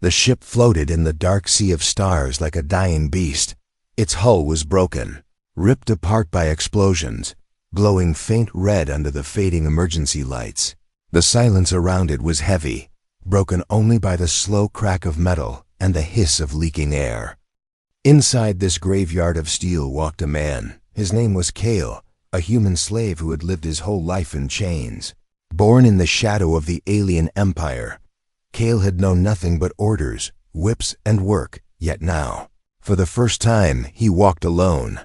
The ship floated in the dark sea of stars like a dying beast. Its hull was broken, ripped apart by explosions, glowing faint red under the fading emergency lights. The silence around it was heavy, broken only by the slow crack of metal and the hiss of leaking air. Inside this graveyard of steel walked a man. His name was Kale, a human slave who had lived his whole life in chains. Born in the shadow of the alien empire, Kale had known nothing but orders, whips, and work, yet now, for the first time, he walked alone.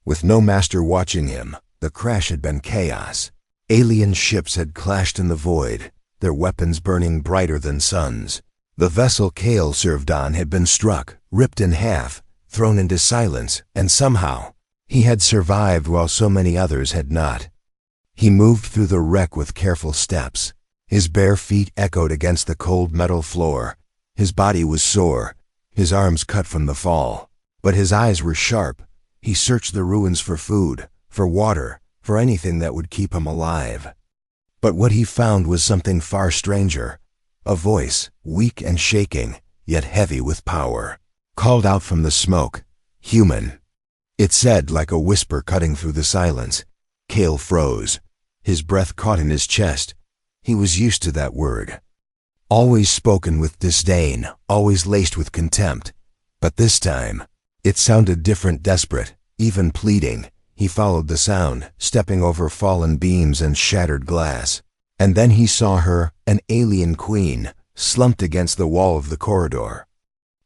With no master watching him, the crash had been chaos. Alien ships had clashed in the void, their weapons burning brighter than suns. The vessel Kale served on had been struck, ripped in half, thrown into silence, and somehow, he had survived while so many others had not. He moved through the wreck with careful steps. His bare feet echoed against the cold metal floor. His body was sore, his arms cut from the fall. But his eyes were sharp. He searched the ruins for food, for water, for anything that would keep him alive. But what he found was something far stranger. A voice, weak and shaking, yet heavy with power, called out from the smoke, "Human." It said like a whisper cutting through the silence. Kale froze. His breath caught in his chest. He was used to that word. Always spoken with disdain, always laced with contempt. But this time, it sounded different, desperate, even pleading. He followed the sound, stepping over fallen beams and shattered glass. And then he saw her, an alien queen, slumped against the wall of the corridor.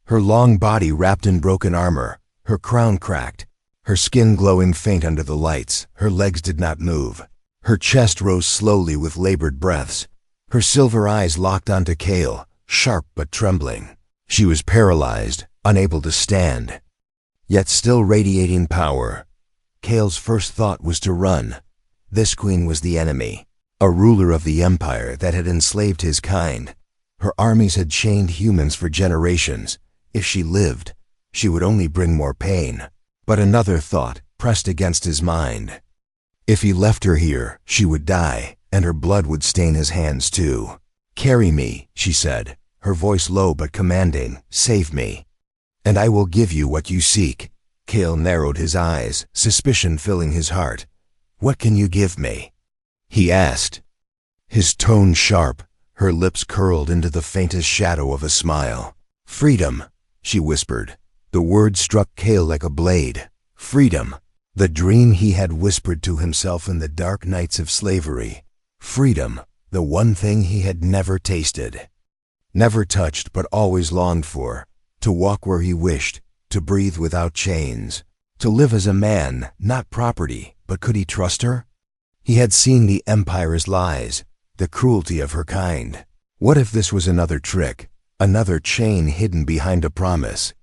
Her long body wrapped in broken armor, her crown cracked, her skin glowing faint under the lights. Her legs did not move. Her chest rose slowly with labored breaths. Her silver eyes locked onto Kale, sharp but trembling. She was paralyzed, unable to stand, yet still radiating power. Kale's first thought was to run. This queen was the enemy, a ruler of the empire that had enslaved his kind. Her armies had chained humans for generations. If she lived, she would only bring more pain. But another thought pressed against his mind. If he left her here, she would die, and her blood would stain his hands too. "Carry me," she said, her voice low but commanding. "Save me, and I will give you what you seek." Kale narrowed his eyes, suspicion filling his heart. "What can you give me?" he asked. His tone sharp, her lips curled into the faintest shadow of a smile. "Freedom," she whispered. The word struck Kale like a blade. Freedom. The dream he had whispered to himself in the dark nights of slavery. Freedom, the one thing he had never tasted. Never touched but always longed for. To walk where he wished, to breathe without chains. To live as a man, not property, but could he trust her? He had seen the Empire's lies, the cruelty of her kind. What if this was another trick, another chain hidden behind a promise?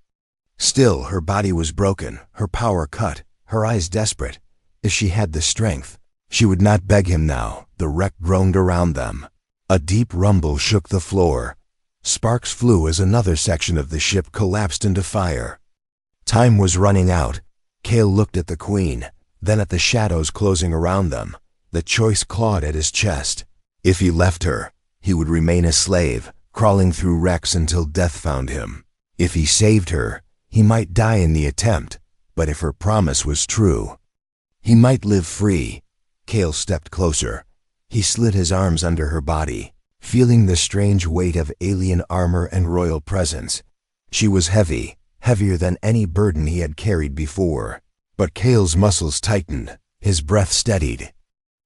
Still, her body was broken, her power cut, her eyes desperate. If she had the strength, she would not beg him now. The wreck groaned around them. A deep rumble shook the floor. Sparks flew as another section of the ship collapsed into fire. Time was running out. Kale looked at the queen, then at the shadows closing around them. The choice clawed at his chest. If he left her, he would remain a slave, crawling through wrecks until death found him. If he saved her, he might die in the attempt, but if her promise was true, he might live free. Kale stepped closer. He slid his arms under her body, feeling the strange weight of alien armor and royal presence. She was heavy, heavier than any burden he had carried before. But Kale's muscles tightened, his breath steadied.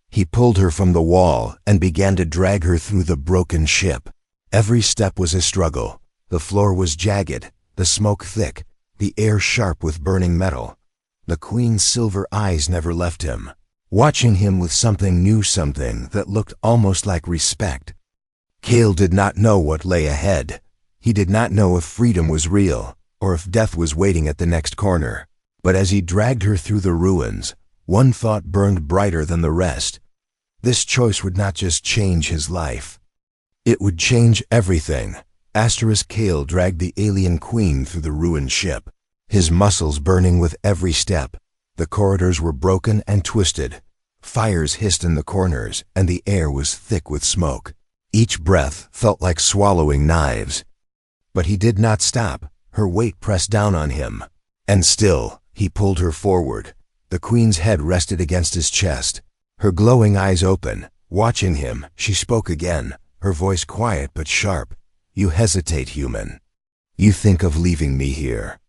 He pulled her from the wall and began to drag her through the broken ship. Every step was a struggle. The floor was jagged, the smoke thick, the air sharp with burning metal. The queen's silver eyes never left him, watching him with something new, something that looked almost like respect. Kale did not know what lay ahead. He did not know if freedom was real, or if death was waiting at the next corner. But as he dragged her through the ruins, one thought burned brighter than the rest. This choice would not just change his life. It would change everything. Kale dragged the alien queen through the ruined ship, his muscles burning with every step. The corridors were broken and twisted. Fires hissed in the corners, and the air was thick with smoke. Each breath felt like swallowing knives. But he did not stop. Her weight pressed down on him. And still, he pulled her forward. The queen's head rested against his chest. Her glowing eyes open. Watching him, she spoke again, her voice quiet but sharp. "You hesitate, human. You think of leaving me here."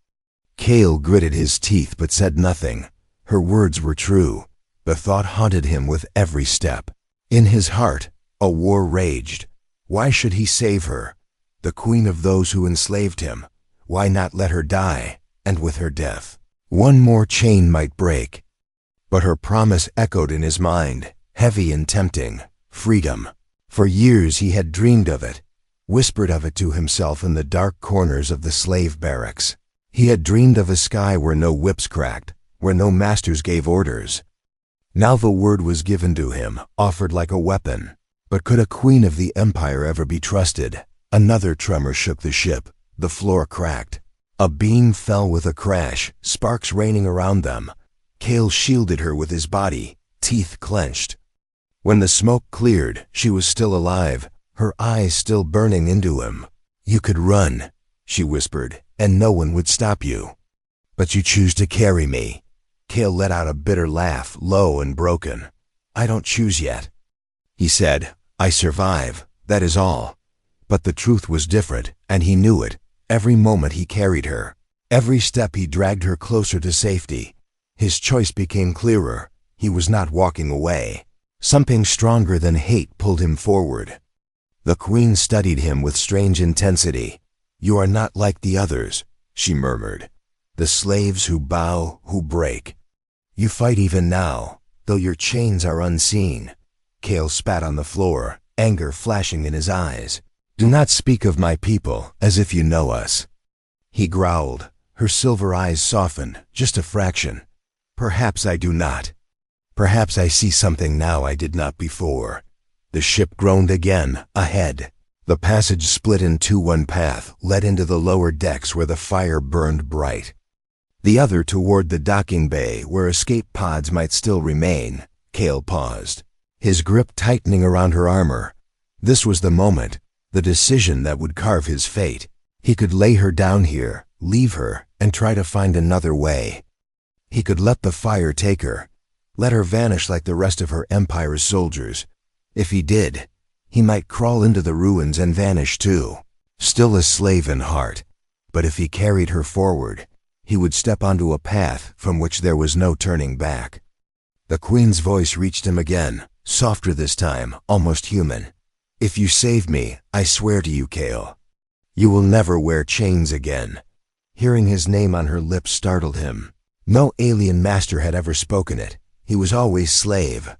Cale gritted his teeth but said nothing. Her words were true. The thought haunted him with every step. In his heart, a war raged. Why should he save her? The queen of those who enslaved him. Why not let her die? And with her death, one more chain might break. But her promise echoed in his mind, heavy and tempting. Freedom. For years he had dreamed of it, whispered of it to himself in the dark corners of the slave barracks. He had dreamed of a sky where no whips cracked, where no masters gave orders. Now the word was given to him, offered like a weapon. But could a queen of the empire ever be trusted? Another tremor shook the ship. The floor cracked. A beam fell with a crash, sparks raining around them. Cale shielded her with his body, teeth clenched. When the smoke cleared, she was still alive, her eyes still burning into him. "You could run," she whispered, "and no one would stop you. But you choose to carry me." Cale let out a bitter laugh, low and broken. "I don't choose yet," he said. "I survive, that is all." But the truth was different, and he knew it. Every moment he carried her. Every step he dragged her closer to safety. His choice became clearer. He was not walking away. Something stronger than hate pulled him forward. The queen studied him with strange intensity. "You are not like the others," she murmured. "The slaves who bow, who break. You fight even now, though your chains are unseen." Cale spat on the floor, anger flashing in his eyes. "Do not speak of my people as if you know us," he growled. Her silver eyes softened, just a fraction. "Perhaps I do not. Perhaps I see something now I did not before." The ship groaned again, ahead. The passage split in two. One path led into the lower decks where the fire burned bright. The other toward the docking bay where escape pods might still remain. Cale paused, his grip tightening around her armor. This was the moment, the decision that would carve his fate. He could lay her down here, leave her, and try to find another way. He could let the fire take her, let her vanish like the rest of her empire's soldiers. If he did, he might crawl into the ruins and vanish too, still a slave in heart. But if he carried her forward, he would step onto a path from which there was no turning back. The queen's voice reached him again, softer this time, almost human. "If you save me, I swear to you, Cale, you will never wear chains again." Hearing his name on her lips startled him. No alien master had ever spoken it. He was always slave,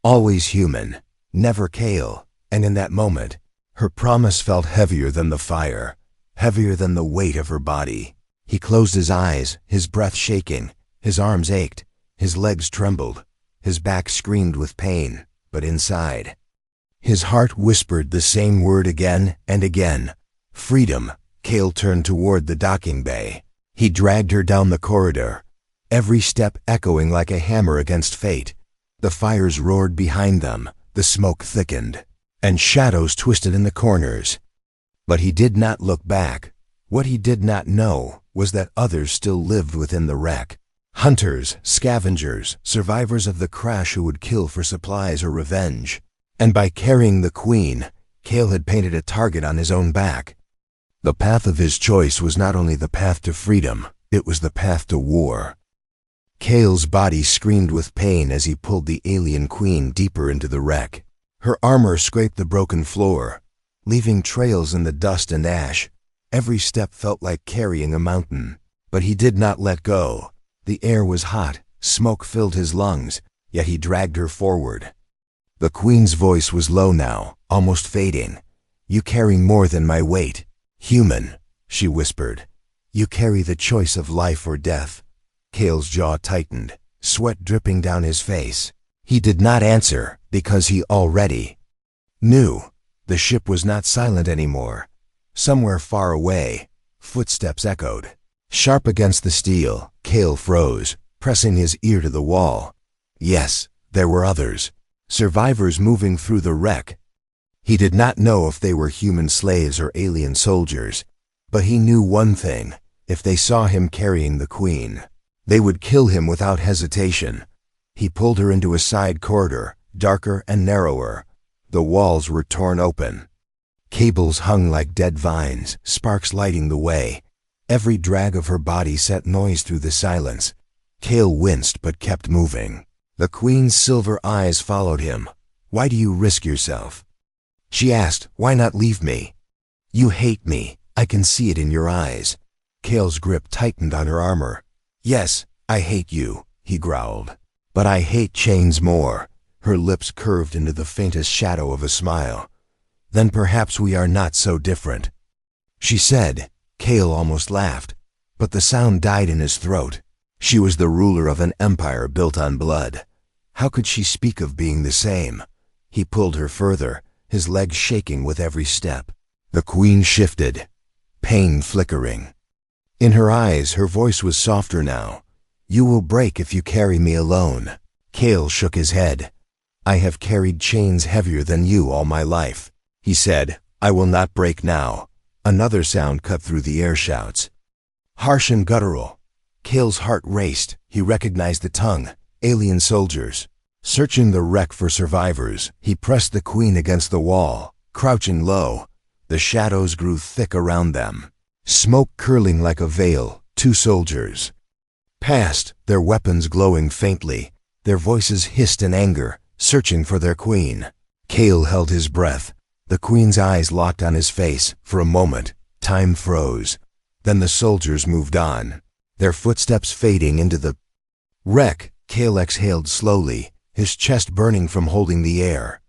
always human, never Cale. And in that moment, her promise felt heavier than the fire, heavier than the weight of her body. He closed his eyes, his breath shaking, his arms ached, his legs trembled, his back screamed with pain, but inside, his heart whispered the same word again and again. Freedom. Cale turned toward the docking bay. He dragged her down the corridor, every step echoing like a hammer against fate. The fires roared behind them, the smoke thickened, and shadows twisted in the corners. But he did not look back. What he did not know was that others still lived within the wreck. Hunters, scavengers, survivors of the crash who would kill for supplies or revenge. And by carrying the queen, Cale had painted a target on his own back. The path of his choice was not only the path to freedom, it was the path to war. Cale's body screamed with pain as he pulled the alien queen deeper into the wreck. Her armor scraped the broken floor, leaving trails in the dust and ash. Every step felt like carrying a mountain. But he did not let go. The air was hot, smoke filled his lungs, yet he dragged her forward. The queen's voice was low now, almost fading. "You carry more than my weight. Human," she whispered. "You carry the choice of life or death." Cale's jaw tightened, sweat dripping down his face. He did not answer because he already knew. The ship was not silent anymore. Somewhere far away, footsteps echoed. Sharp against the steel, Cale froze, pressing his ear to the wall. Yes, there were others. Survivors moving through the wreck. He did not know if they were human slaves or alien soldiers. But he knew one thing: if they saw him carrying the queen, they would kill him without hesitation. He pulled her into a side corridor, darker and narrower. The walls were torn open. Cables hung like dead vines, sparks lighting the way. Every drag of her body set noise through the silence. Cale winced but kept moving. The queen's silver eyes followed him. "Why do you risk yourself?" She asked. "Why not leave me?" "You hate me. I can see it in your eyes." Cale's grip tightened on her armor. "Yes, I hate you," he growled. "But I hate chains more." Her lips curved into the faintest shadow of a smile. "Then perhaps we are not so different," she said. Cale almost laughed, but the sound died in his throat. She was the ruler of an empire built on blood. How could she speak of being the same? He pulled her further, his legs shaking with every step. The queen shifted, pain flickering. In her eyes, her voice was softer now. "You will break if you carry me alone." Cale shook his head. "I have carried chains heavier than you all my life," he said. "I will not break now." Another sound cut through the air shouts. Harsh and guttural. Cale's heart raced. He recognized the tongue. Alien soldiers. Searching the wreck for survivors, he pressed the queen against the wall, crouching low. The shadows grew thick around them. Smoke curling like a veil. 2 soldiers passed, their weapons glowing faintly. Their voices hissed in anger, searching for their queen. Cale held his breath. The queen's eyes locked on his face. For a moment, time froze. Then the soldiers moved on, their footsteps fading into the wreck. Cale exhaled slowly, his chest burning from holding the air.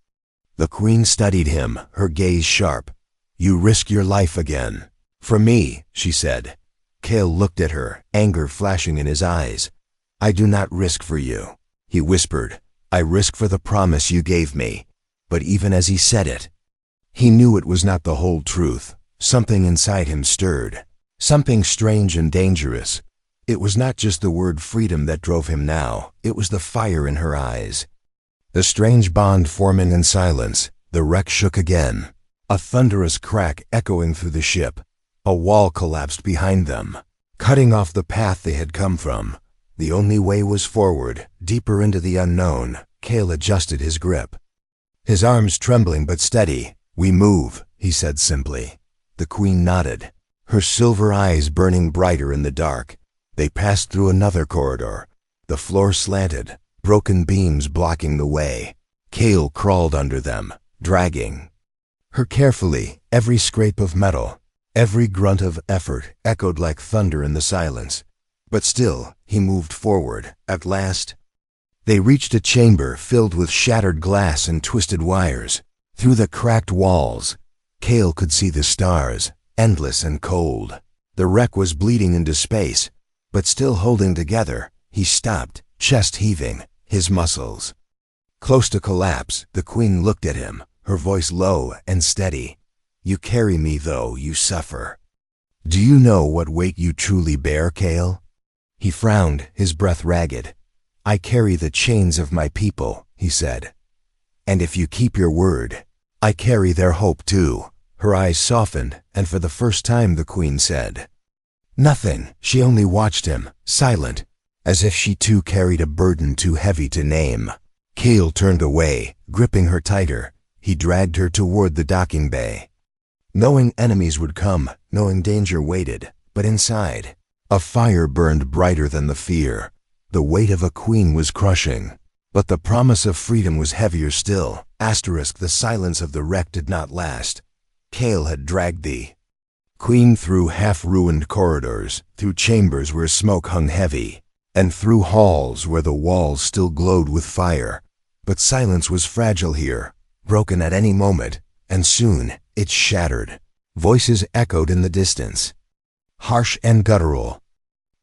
The queen studied him, her gaze sharp. "You risk your life again." "For me," she said. Cale looked at her, anger flashing in his eyes. "I do not risk for you," he whispered. "I risk for the promise you gave me." But even as he said it, he knew it was not the whole truth. Something inside him stirred. Something strange and dangerous. It was not just the word freedom that drove him now. It was the fire in her eyes. The strange bond forming in silence. The wreck shook again. A thunderous crack echoing through the ship. A wall collapsed behind them, cutting off the path they had come from. The only way was forward, deeper into the unknown. Cale adjusted his grip, his arms trembling but steady. "We move," he said simply. The queen nodded, her silver eyes burning brighter in the dark. They passed through another corridor. The floor slanted, broken beams blocking the way. Cale crawled under them, dragging her carefully. Every scrape of metal, every grunt of effort echoed like thunder in the silence. But still, he moved forward. At last, they reached a chamber filled with shattered glass and twisted wires. Through the cracked walls, Cale could see the stars, endless and cold. The wreck was bleeding into space, but still holding together. He stopped, chest heaving, his muscles close to collapse. The queen looked at him, her voice low and steady. "You carry me, though you suffer. Do you know what weight you truly bear, Cale?" He frowned, his breath ragged. "I carry the chains of my people," he said. "And if you keep your word, I carry their hope too." Her eyes softened, and for the first time the queen said nothing. She only watched him, silent, as if she too carried a burden too heavy to name. Cale turned away, gripping her tighter. He dragged her toward the docking bay. Knowing enemies would come, knowing danger waited, but inside, a fire burned brighter than the fear. The weight of a queen was crushing, but the promise of freedom was heavier still. The silence of the wreck did not last. Cale had dragged the queen through half-ruined corridors, through chambers where smoke hung heavy, and through halls where the walls still glowed with fire. But silence was fragile here, broken at any moment, and soon it shattered. Voices echoed in the distance, harsh and guttural.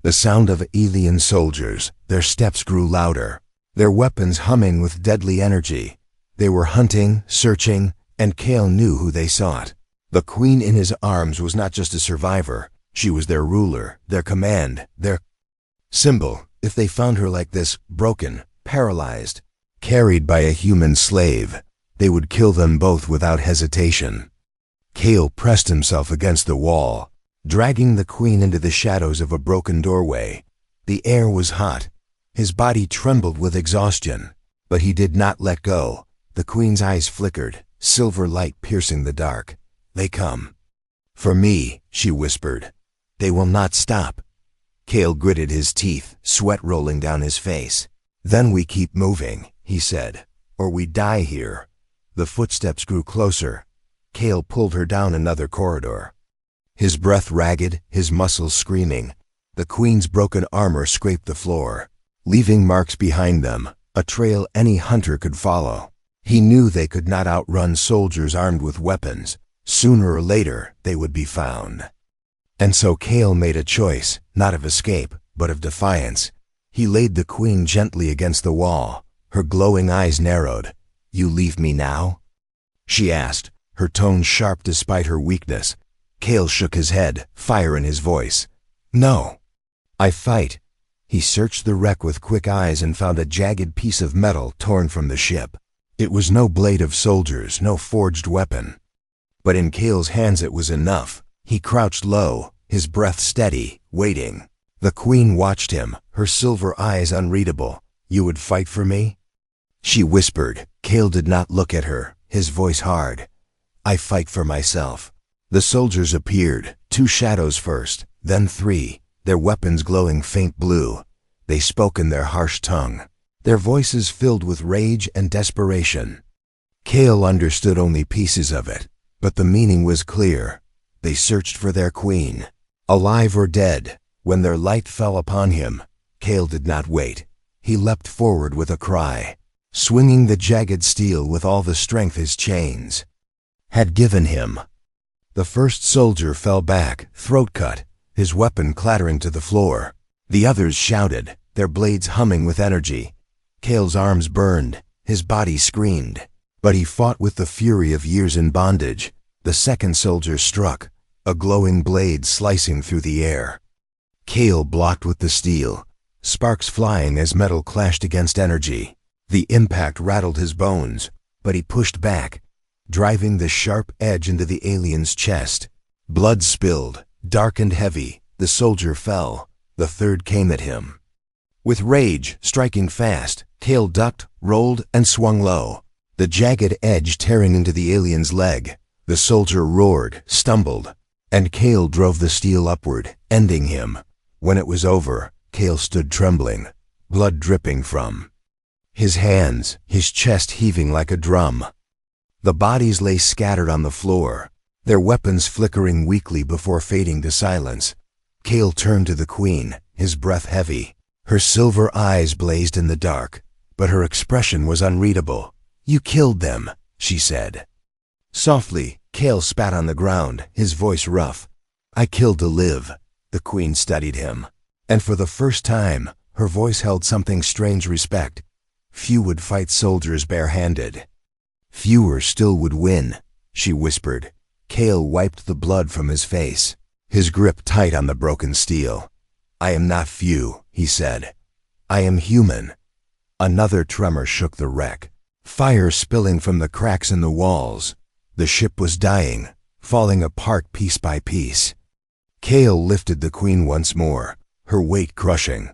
The sound of alien soldiers. Their steps grew louder, their weapons humming with deadly energy. They were hunting, searching, and Cale knew who they sought. The queen in his arms was not just a survivor. She was their ruler, their command, their symbol. If they found her like this, broken, paralyzed, carried by a human slave, they would kill them both without hesitation. Cale pressed himself against the wall. dragging the queen into the shadows of a broken doorway. The air was hot. His body trembled with exhaustion, but he did not let go. The queen's eyes flickered, silver light piercing the dark. "They come. For me," she whispered. "They will not stop." Cale gritted his teeth, sweat rolling down his face. "Then we keep moving," he said, "or we die here." The footsteps grew closer. Cale pulled her down another corridor. His breath ragged, his muscles screaming. The queen's broken armor scraped the floor, leaving marks behind them, a trail any hunter could follow. He knew they could not outrun soldiers armed with weapons. Sooner or later, they would be found. And so Cale made a choice, not of escape, but of defiance. He laid the queen gently against the wall. Her glowing eyes narrowed. "You leave me now?" she asked, her tone sharp despite her weakness. Cale shook his head, fire in his voice. "No. I fight." He searched the wreck with quick eyes and found a jagged piece of metal torn from the ship. It was no blade of soldiers, no forged weapon. But in Cale's hands it was enough. He crouched low, his breath steady, waiting. The queen watched him, her silver eyes unreadable. "You would fight for me?" she whispered. Cale did not look at her, his voice hard. "I fight for myself." The soldiers appeared, 2 shadows first, then 3, their weapons glowing faint blue. They spoke in their harsh tongue, their voices filled with rage and desperation. Cale understood only pieces of it, but the meaning was clear. They searched for their queen, alive or dead. When their light fell upon him, Cale did not wait. He leapt forward with a cry, swinging the jagged steel with all the strength his chains had given him. The first soldier fell back, throat cut, his weapon clattering to the floor. The others shouted, their blades humming with energy. Cale's arms burned, his body screamed, but he fought with the fury of years in bondage. The second soldier struck, a glowing blade slicing through the air. Cale blocked with the steel, sparks flying as metal clashed against energy. The impact rattled his bones, but he pushed back, driving the sharp edge into the alien's chest. Blood spilled, dark and heavy. The soldier fell. The third came at him. With rage, striking fast, Cale ducked, rolled, and swung low, the jagged edge tearing into the alien's leg. The soldier roared, stumbled, and Cale drove the steel upward, ending him. When it was over, Cale stood trembling, blood dripping from his hands, his chest heaving like a drum. The bodies lay scattered on the floor, their weapons flickering weakly before fading to silence. Cale turned to the queen, his breath heavy. Her silver eyes blazed in the dark, but her expression was unreadable. "You killed them," she said. Softly, Cale spat on the ground, his voice rough. "I killed to live." The queen studied him, and for the first time, her voice held something strange respect. Few would fight soldiers barehanded. Fewer still would win, she whispered. Cale wiped the blood from his face, his grip tight on the broken steel. "I am not few," he said. "I am human." Another tremor shook the wreck, fire spilling from the cracks in the walls. The ship was dying, falling apart piece by piece. Cale lifted the queen once more, her weight crushing,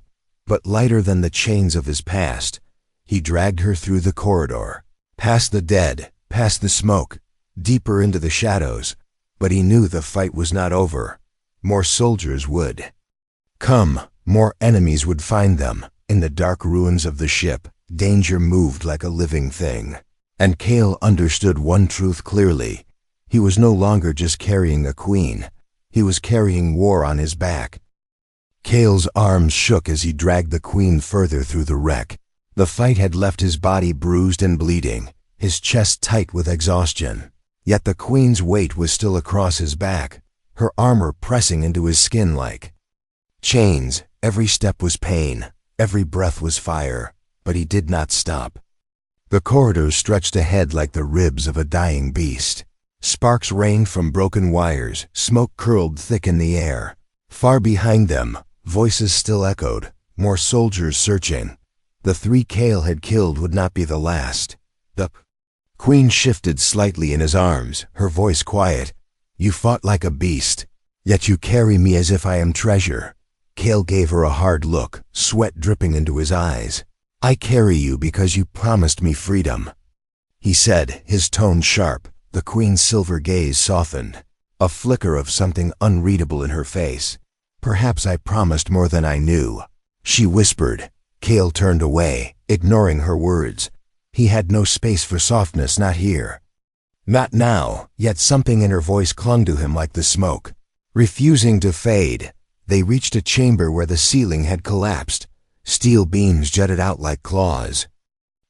but lighter than the chains of his past. He dragged her through the corridor, past the dead, past the smoke, deeper into the shadows. But he knew the fight was not over. More soldiers would come, more enemies would find them. In the dark ruins of the ship, danger moved like a living thing. And Cale understood one truth clearly. He was no longer just carrying a queen. He was carrying war on his back. Cale's arms shook as he dragged the queen further through the wreck. The fight had left his body bruised and bleeding, his chest tight with exhaustion. Yet the queen's weight was still across his back, her armor pressing into his skin like chains. Every step was pain, every breath was fire, but he did not stop. The corridors stretched ahead like the ribs of a dying beast. Sparks rained from broken wires, smoke curled thick in the air. Far behind them, voices still echoed, more soldiers searching. The 3 Cale had killed would not be the last. The queen shifted slightly in his arms, her voice quiet. "You fought like a beast." Yet you carry me as if I am treasure." Kale gave her a hard look, sweat dripping into his eyes. "I carry you because you promised me freedom," he said, his tone sharp. The queen's silver gaze softened, a flicker of something unreadable in her face. "Perhaps I promised more than I knew," she whispered. Kale turned away, ignoring her words. He had no space for softness, not here. Not now, yet something in her voice clung to him like the smoke, refusing to fade. They reached a chamber where the ceiling had collapsed. Steel beams jutted out like claws,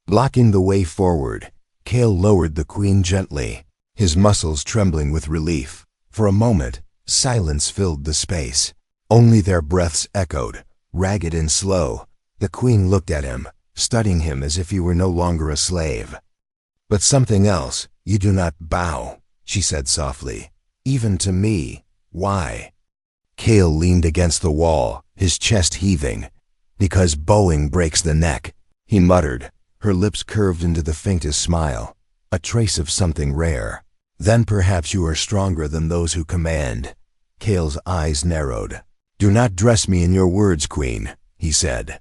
blocking the way forward. Kale lowered the queen gently, his muscles trembling with relief. For a moment, silence filled the space. Only their breaths echoed, ragged and slow. The queen looked at him, studying him as if he were no longer a slave. "But something else, you do not bow," she said softly. "Even to me. Why?" Kale leaned against the wall, his chest heaving. "Because bowing breaks the neck," he muttered. Her lips curved into the faintest smile, a trace of something rare. "Then perhaps you are stronger than those who command." Kale's eyes narrowed. "Do not dress me in your words, queen," he said.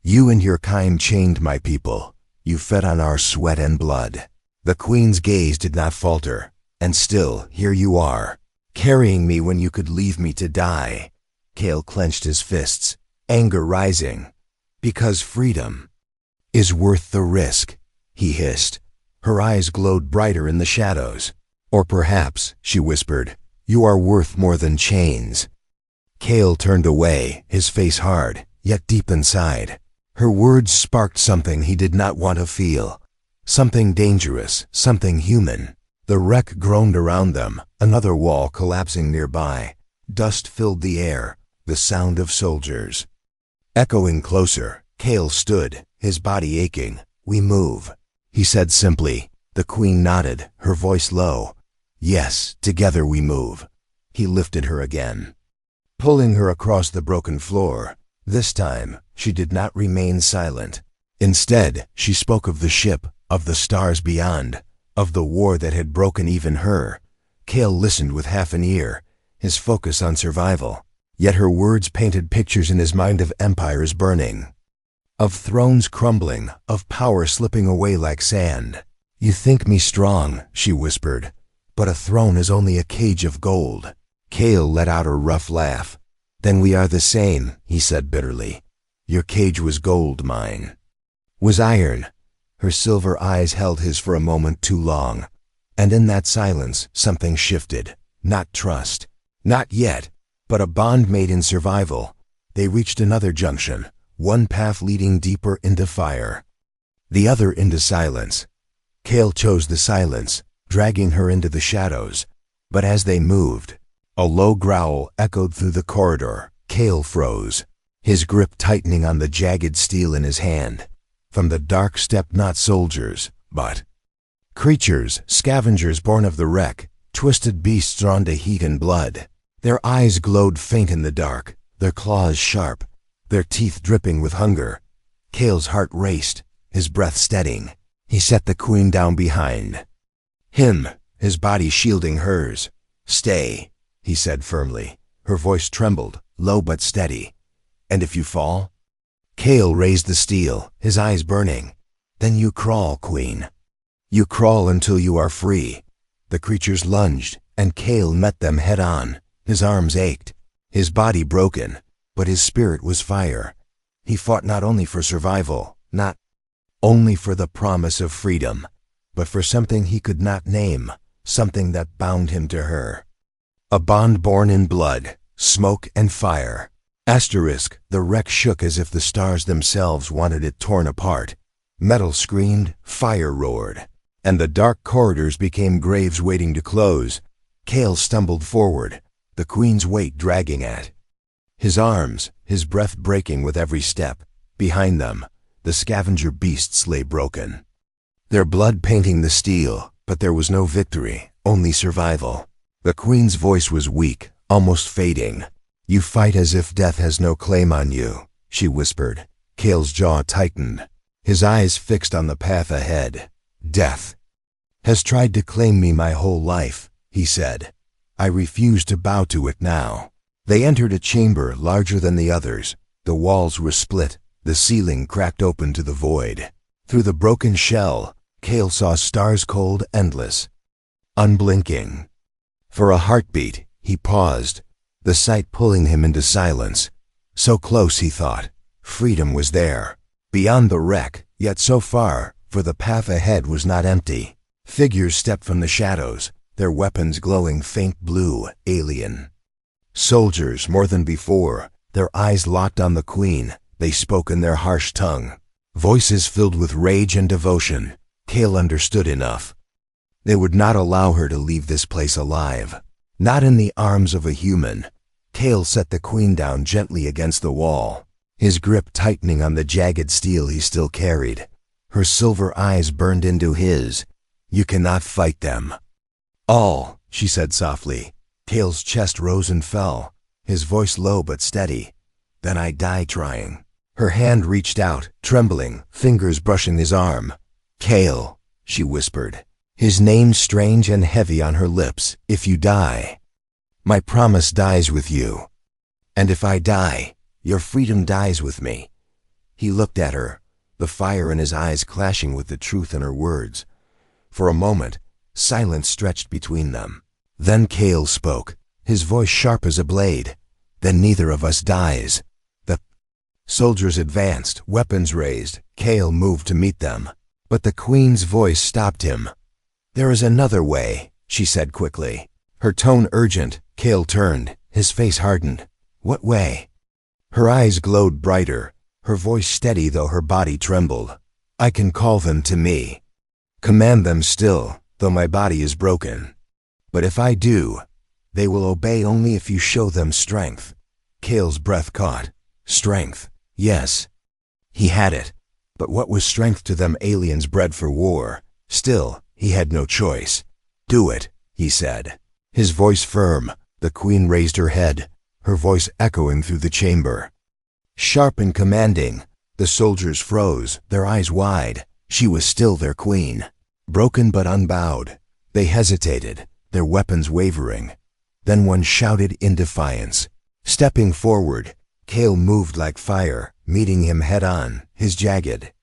"You and your kind chained my people. You fed on our sweat and blood." The queen's gaze did not falter. "And still, here you are, carrying me when you could leave me to die." Kale clenched his fists, anger rising. "Because freedom is worth the risk," he hissed. Her eyes glowed brighter in the shadows. "Or perhaps," she whispered, "you are worth more than chains." Kale turned away, his face hard, yet deep inside. Her words sparked something he did not want to feel. Something dangerous, something human. The wreck groaned around them, another wall collapsing nearby. Dust filled the air, the sound of soldiers. Echoing closer, Kale stood, his body aching. "We move," he said simply. The queen nodded, her voice low. "Yes, together we move." He lifted her again, pulling her across the broken floor. This time, she did not remain silent. Instead, she spoke of the ship, of the stars beyond, of the war that had broken even her. Kale listened with half an ear, his focus on survival. Yet her words painted pictures in his mind of empires burning, of thrones crumbling, of power slipping away like sand. "You think me strong," she whispered, "but a throne is only a cage of gold." Kale let out a rough laugh. "Then we are the same," he said bitterly. "Your cage was gold, mine was iron." Her silver eyes held his for a moment too long, and in that silence something shifted. Not trust, not yet, but a bond made in survival. They reached another junction, one path leading deeper into fire, the other into silence. Kale chose the silence, dragging her into the shadows. But as they moved, a low growl echoed through the corridor. Kale froze, his grip tightening on the jagged steel in his hand. From the dark stepped not soldiers, but creatures, scavengers born of the wreck, twisted beasts drawn to heat and blood. Their eyes glowed faint in the dark, their claws sharp, their teeth dripping with hunger. Kale's heart raced, his breath steadying. He set the queen down behind him, his body shielding hers. "Stay," he said firmly. Her voice trembled, low but steady. "And if you fall?" Kale raised the steel, his eyes burning. "Then you crawl, queen. You crawl until you are free." The creatures lunged, and Kale met them head on. His arms ached, his body broken, but his spirit was fire. He fought not only for survival, not only for the promise of freedom, but for something he could not name, something that bound him to her. A bond born in blood, smoke and fire. Asterisk, the wreck shook as if the stars themselves wanted it torn apart. Metal screamed, fire roared, and the dark corridors became graves waiting to close. Kale stumbled forward, the queen's weight dragging at his arms, his breath breaking with every step. Behind them, the scavenger beasts lay broken, their blood painting the steel, but there was no victory, only survival. The queen's voice was weak, almost fading. "You fight as if death has no claim on you," she whispered. Kale's jaw tightened, his eyes fixed on the path ahead. "Death has tried to claim me my whole life," he said. I refuse to bow to it now. They entered a chamber larger than the others. The walls were split, the ceiling cracked open to the void. Through the broken shell, Cale saw stars cold, endless, unblinking. For a heartbeat, he paused, the sight pulling him into silence. So close, he thought. Freedom was there. Beyond the wreck, yet so far, for the path ahead was not empty. Figures stepped from the shadows, their weapons glowing faint blue, alien. Soldiers, more than before, their eyes locked on the Queen. They spoke in their harsh tongue. Voices filled with rage and devotion. Cale understood enough. They would not allow her to leave this place alive. Not in the arms of a human. Cale set the Queen down gently against the wall, his grip tightening on the jagged steel he still carried. Her silver eyes burned into his. You cannot fight them. All, she said softly. Cale's chest rose and fell, his voice low but steady. Then I die trying. Her hand reached out, trembling, fingers brushing his arm. Cale, she whispered, his name strange and heavy on her lips. If you die, my promise dies with you. And if I die, your freedom dies with me. He looked at her, the fire in his eyes clashing with the truth in her words. For a moment, silence stretched between them. Then Cale spoke, his voice sharp as a blade. Then neither of us dies. The soldiers advanced, weapons raised. Cale moved to meet them. But the Queen's voice stopped him. There is another way, she said quickly. Her tone urgent. Cale turned, his face hardened. What way? Her eyes glowed brighter, her voice steady though her body trembled. I can call them to me. Command them still, though my body is broken. But if I do, they will obey only if you show them strength. Cale's breath caught. Strength, yes. He had it. But what was strength to them aliens bred for war? Still, he had no choice. Do it, he said. His voice firm. The Queen raised her head, her voice echoing through the chamber. Sharp and commanding, the soldiers froze, their eyes wide. She was still their Queen. Broken but unbowed. They hesitated, their weapons wavering. Then one shouted in defiance. Stepping forward, Cale moved like fire, meeting him head-on, his jagged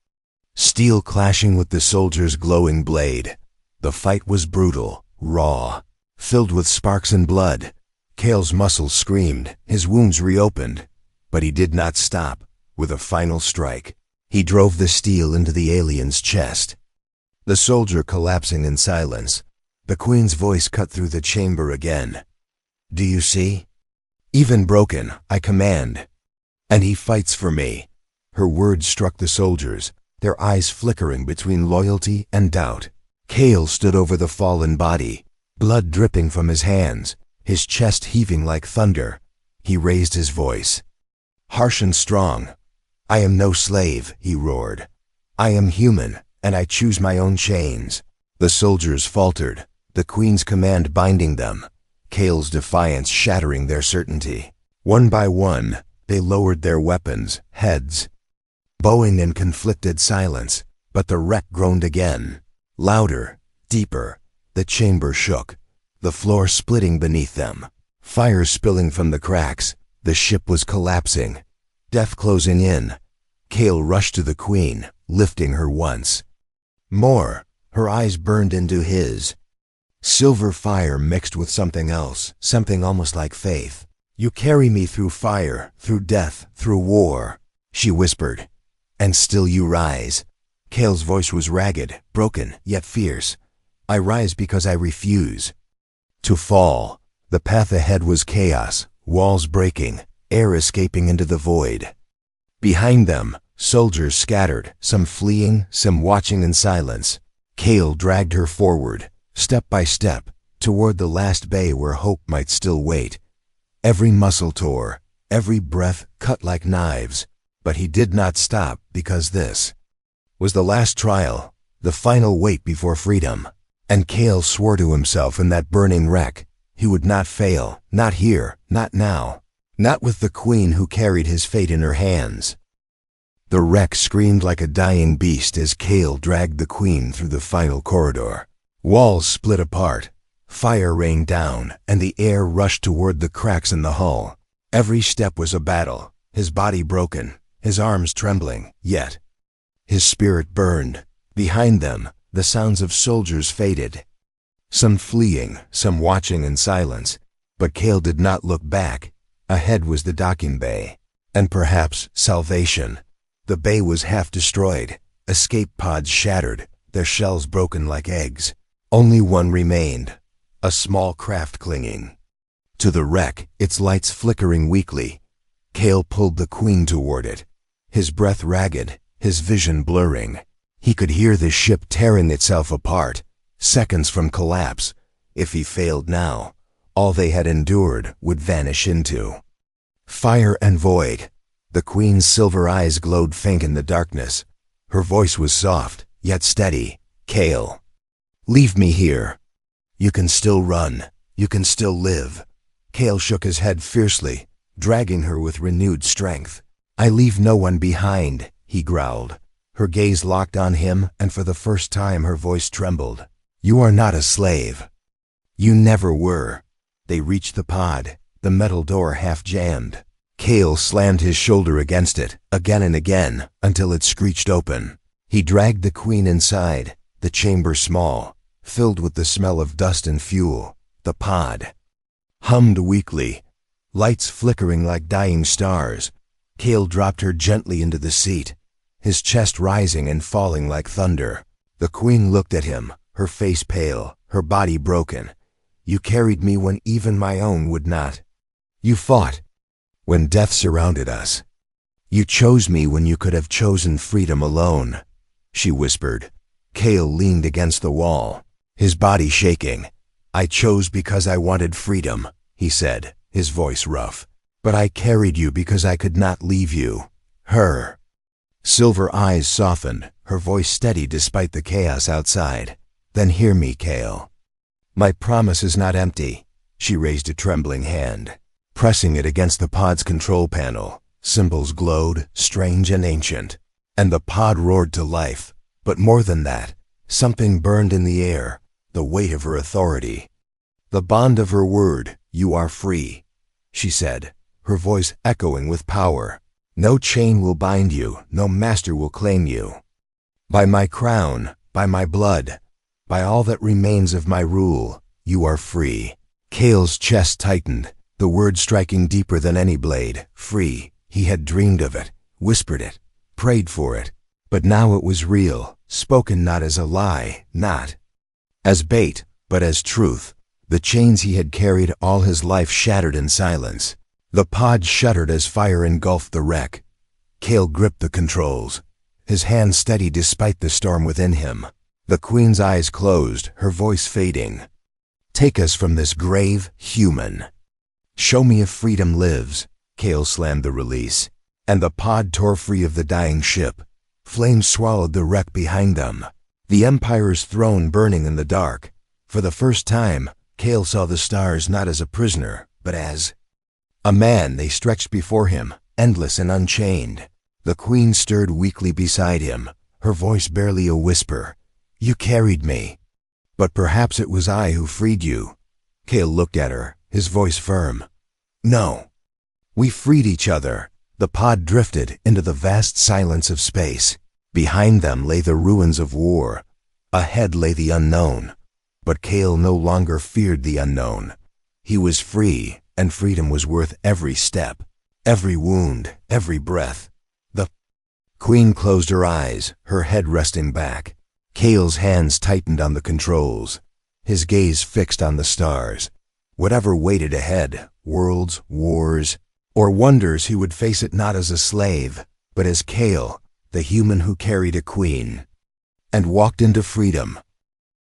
steel clashing with the soldier's glowing blade. The fight was brutal, raw, filled with sparks and blood. Cale's muscles screamed, his wounds reopened. But he did not stop. With a final strike, he drove the steel into the alien's chest. The soldier collapsing in silence. The Queen's voice cut through the chamber again. Do you see? Even broken, I command. And he fights for me. Her words struck the soldiers, their eyes flickering between loyalty and doubt. Cale stood over the fallen body, blood dripping from his hands, his chest heaving like thunder. He raised his voice. Harsh and strong. I am no slave, he roared. I am human, and I choose my own chains. The soldiers faltered, the Queen's command binding them, Cale's defiance shattering their certainty. One by one, they lowered their weapons, heads bowing in conflicted silence. But the wreck groaned again. Louder, deeper. The chamber shook, the floor splitting beneath them. Fire spilling from the cracks. The ship was collapsing. Death closing in. Cale rushed to the Queen, lifting her once more. Her eyes burned into his. Silver fire mixed with something else, something almost like faith. You carry me through fire, through death, through war, she whispered. And still you rise. Cale's voice was ragged, broken, yet fierce. I rise because I refuse to fall. The path ahead was chaos, walls breaking, air escaping into the void. Behind them, soldiers scattered, some fleeing, some watching in silence. Cale dragged her forward, step by step, toward the last bay where hope might still wait. Every muscle tore, every breath cut like knives. But he did not stop, because this was the last trial, the final wait before freedom. And Cale swore to himself in that burning wreck, he would not fail, not here, not now, not with the Queen who carried his fate in her hands. The wreck screamed like a dying beast as Cale dragged the Queen through the final corridor. Walls split apart, Fire rained down, and the air rushed toward the cracks in the hull. Every step was a battle, his body broken, his arms trembling, yet his spirit burned. Behind them, the sounds of soldiers faded. Some fleeing, some watching in silence. But Cale did not look back. Ahead was the docking bay. And perhaps salvation. The bay was half destroyed. Escape pods shattered, their shells broken like eggs. Only one remained. A small craft clinging to the wreck, its lights flickering weakly. Cale pulled the Queen toward it, his breath ragged, his vision blurring. He could hear the ship tearing itself apart, seconds from collapse. If he failed now, all they had endured would vanish into fire and void. The Queen's silver eyes glowed faint in the darkness. Her voice was soft, yet steady. "Cale, leave me here. You can still run. You can still live." Cale shook his head fiercely, dragging her with renewed strength. "I leave no one behind," he growled. Her gaze locked on him, and for the first time her voice trembled. "You are not a slave. You never were." They reached the pod, the metal door half jammed. Cale slammed his shoulder against it, again and again, until it screeched open. He dragged the Queen inside, the chamber small, filled with the smell of dust and fuel. The pod hummed weakly, lights flickering like dying stars. Cale dropped her gently into the seat, his chest rising and falling like thunder. The Queen looked at him, her face pale, her body broken. "You carried me when even my own would not. You fought when death surrounded us. You chose me when you could have chosen freedom alone," she whispered. Cale leaned against the wall, his body shaking. "I chose because I wanted freedom," he said, his voice rough. "But I carried you because I could not leave you." Her silver eyes softened, her voice steady despite the chaos outside. "Then hear me, Cale. My promise is not empty." She raised a trembling hand, pressing it against the pod's control panel. Symbols glowed, strange and ancient, and the pod roared to life. But more than that, something burned in the air, the weight of her authority. The bond of her word. "You are free," she said, her voice echoing with power. "No chain will bind you, no master will claim you. By my crown, by my blood, by all that remains of my rule, you are free." Cale's chest tightened, the word striking deeper than any blade. Free. He had dreamed of it, whispered it, prayed for it. But now it was real, spoken not as a lie, not as bait, but as truth. The chains he had carried all his life shattered in silence. The pod shuddered as fire engulfed the wreck. Cale gripped the controls, his hand steady despite the storm within him. The Queen's eyes closed, her voice fading. "Take us from this grave, human. Show me if freedom lives." Cale slammed the release, and the pod tore free of the dying ship. Flames swallowed the wreck behind them, the Empire's throne burning in the dark. For the first time, Cale saw the stars not as a prisoner, but as a man. They stretched before him, endless and unchained. The Queen stirred weakly beside him, her voice barely a whisper. "You carried me, but perhaps it was I who freed you." Cale looked at her, his voice firm. "No. We freed each other." The pod drifted into the vast silence of space. Behind them lay the ruins of war. Ahead lay the unknown. But Cale no longer feared the unknown. He was free, and freedom was worth every step, every wound, every breath. The Queen closed her eyes, her head resting back. Cale's hands tightened on the controls, his gaze fixed on the stars. Whatever waited ahead, worlds, wars, or wonders, he would face it not as a slave, but as Cale, the human who carried a queen, and walked into freedom.